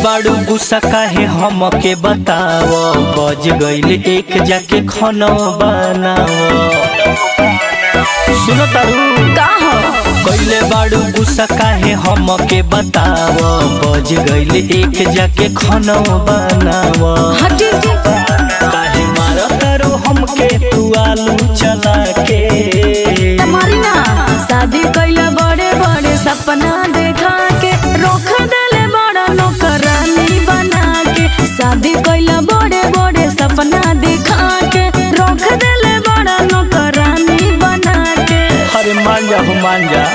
बाड़ू गुस्सा काहे हमके बताओ, बज गईल एक जाके खाना बनाओ। सुनो तारू का हो कइले बाड़ू गुस्सा काहे हमके बताओ, बज गईल एक जाके खाना बनाओ। हटी काहे मारो तारू हमके तू आलू चला के। तुम्हारी ना शादी कइला बड़े बड़े सपना देखा के, रोक देले बड़ा नौकरानी बना के। शादी कइला बड़े बड़े सपना देखा के, रोक देले बड़ा नौकरानी बना के। अरे मान जा हो मान जा।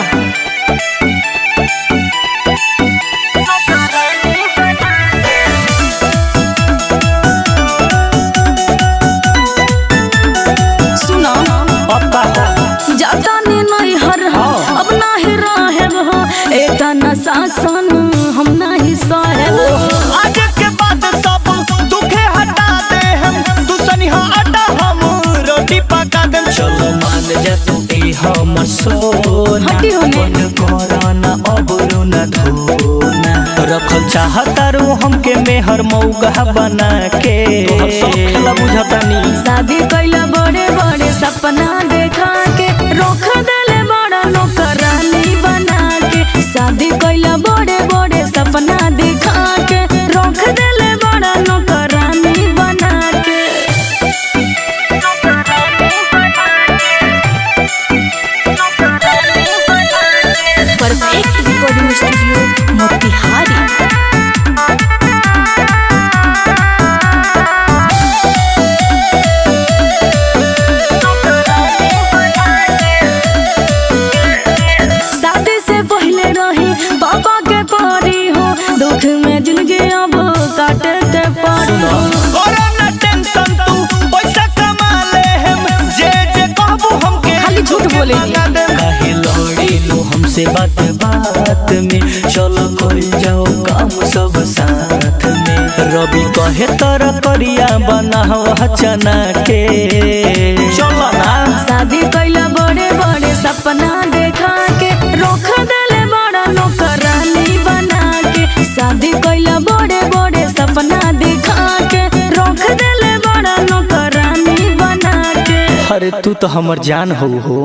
सुनो पप्पा हो जाता नहीं हर अब नाही रहेब हो, एता न शासन हम नहीं सहेब। आज के बाद सब दुखे हटा दे हम, तू सनिहा आटा हम रोटी पका दे। चलो मान जा तू ए हमर सोना, हटी होने। मन कोराना अबरू न धोना। रखल चाहता रू हमके मेहर मौगा बना के, तोहर सब खेला बुझतानी। शादी कइला बड़े बड़े सपना देखा के, रोक देले बड़ा नौकरानी बना के। शादी कइला बड़े बड़े सपना देखा के, रोक देले बड़ा नौकरानी बना के। Perfect recording studio Motihari. शादी से पहले रही पापा के पारी हो, दुख में जिंदगी अब काटे के पारी हो। कोरोना टेंशन तू पैसा कमा ले हम, जे जे कहबू हमके खाली झूठ बोलेगी। काहे लड़ी लो हमसे बात बात में, चलो कर जाओ काम सब साथ में। रवि कहे तर करिया बनाओ चना के। चलो ना शादी कइला बड़े बड़े सपना देखा के, रोक देले बड़ा नौकरानी बना के। शादी कइला बड़े बड़े सपना देखा के, रोक देले बड़ा नौकरानी बना के। अरे तू तो हमर जान हो।